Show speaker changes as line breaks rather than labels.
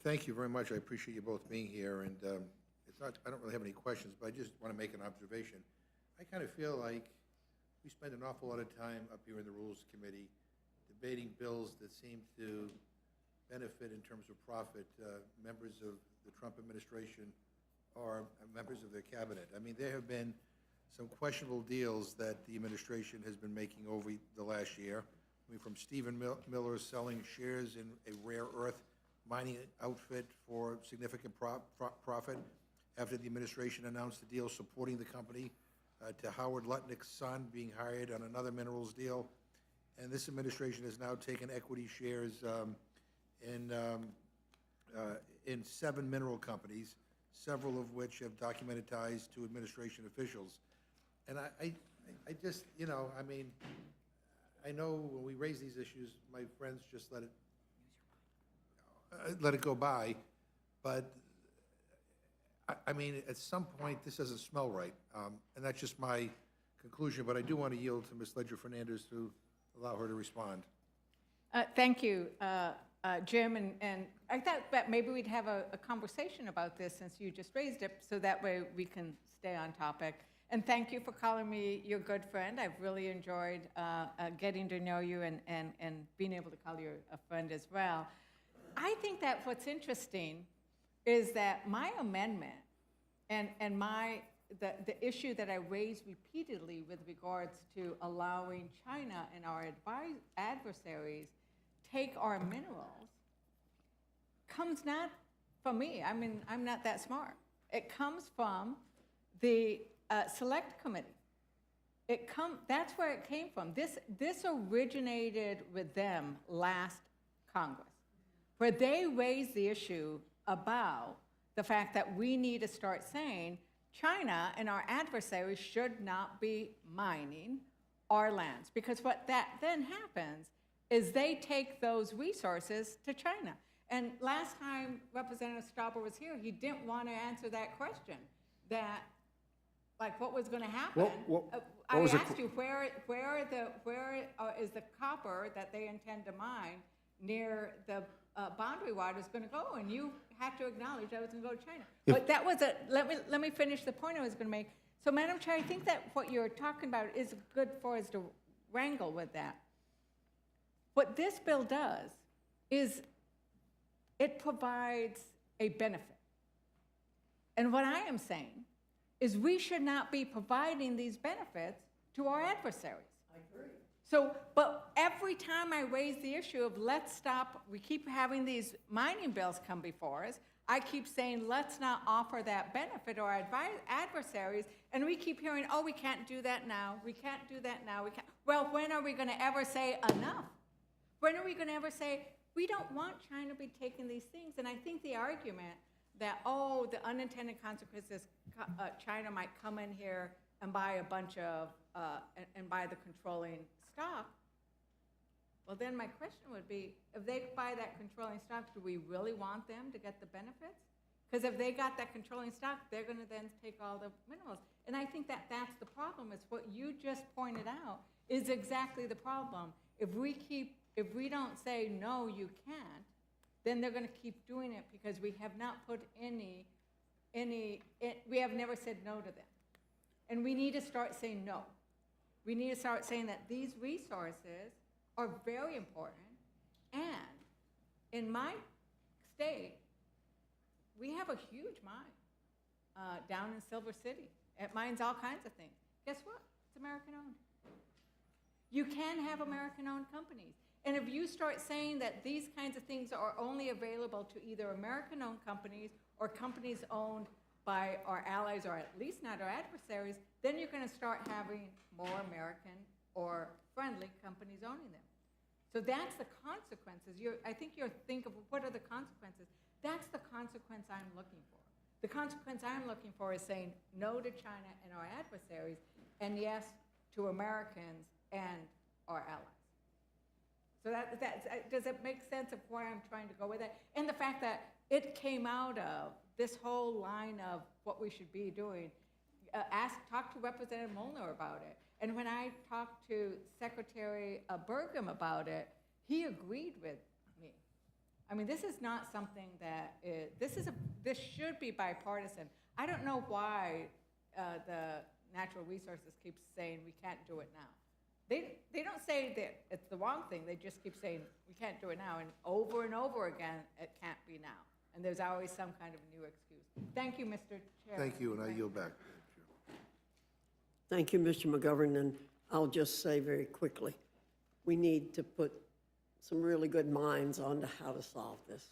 Thank you very much. I appreciate you both being here, and it's not, I don't really have any questions, but I just want to make an observation. I kind of feel like we spend an awful lot of time up here in the Rules Committee debating bills that seem to benefit in terms of profit members of the Trump administration or members of their cabinet. I mean, there have been some questionable deals that the administration has been making over the last year. I mean, from Stephen Miller selling shares in a rare earth mining outfit for significant profit after the administration announced a deal supporting the company, to Howard Lutnick's son being hired on another minerals deal. And this administration has now taken equity shares in 7 mineral companies, several of which have documented ties to administration officials. And I just, you know, I mean, I know when we raise these issues, my friends just let it go by, but I mean, at some point, this doesn't smell right, and that's just my conclusion, but I do want to yield to Ms. Ledger-Fernandez to allow her to respond.
Thank you, Jim, and I thought that maybe we'd have a conversation about this since you just raised it, so that way we can stay on topic. And thank you for calling me your good friend. I've really enjoyed getting to know you and being able to call you a friend as well. I think that what's interesting is that my amendment and the issue that I raised repeatedly with regards to allowing China and our adversaries take our minerals comes not from me. I mean, I'm not that smart. It comes from the Select Committee. That's where it came from. This originated with them last Congress, where they raised the issue about the fact that we need to start saying China and our adversaries should not be mining our lands. Because what that then happens is they take those resources to China. And last time Representative Stauber was here, he didn't want to answer that question, that, like, what was going to happen. I asked you, where is the copper that they intend to mine near the boundary water is going to go, and you have to acknowledge that was going to go to China. But that was let me finish the point I was going to make. So, Madam Chair, I think that what you're talking about is good for us to wrangle with that. What this bill does is it provides a benefit. And what I am saying is we should not be providing these benefits to our adversaries.
I agree.
So, but every time I raise the issue of let's stop, we keep having these mining bills come before us, I keep saying let's not offer that benefit to our adversaries, and we keep hearing, oh, we can't do that now, we can't do that now, we can't. Well, when are we going to ever say enough? When are we going to ever say, we don't want China to be taking these things? And I think the argument that, oh, the unintended consequences, China might come in here and buy a bunch of, and buy the controlling stock, well, then my question would be, if they buy that controlling stock, do we really want them to get the benefits? Because if they got that controlling stock, they're going to then take all the minerals. And I think that that's the problem. It's what you just pointed out is exactly the problem. If we don't say, no, you can't, then they're going to keep doing it because we have not put we have never said no to them. And we need to start saying no. We need to start saying that these resources are very important. And in my state, we have a huge mine down in Silver City. It mines all kinds of things. Guess what? It's American owned. You can have American owned companies. And if you start saying that these kinds of things are only available to either American owned companies or companies owned by our allies, or at least not our adversaries, then you're going to start having more American or friendly companies owning them. So that's the consequences. I think you're thinking of what are the consequences. That's the consequence I'm looking for. The consequence I'm looking for is saying no to China and our adversaries, and yes to Americans and our allies. So does it make sense of where I'm trying to go with it? And the fact that it came out of this whole line of what we should be doing. Talk to Representative Molnar about it. And when I talked to Secretary Burgum about it, he agreed with me. I mean, this is not something that this should be bipartisan. I don't know why the Natural Resources keeps saying we can't do it now. They don't say that it's the wrong thing, they just keep saying we can't do it now, and over again, it can't be now. And there's always some kind of new excuse. Thank you, Mr. Chair.
Thank you, and I yield back.
Thank you, Mr. McGovern, and I'll just say very quickly, we need to put some really good minds on to how to solve this.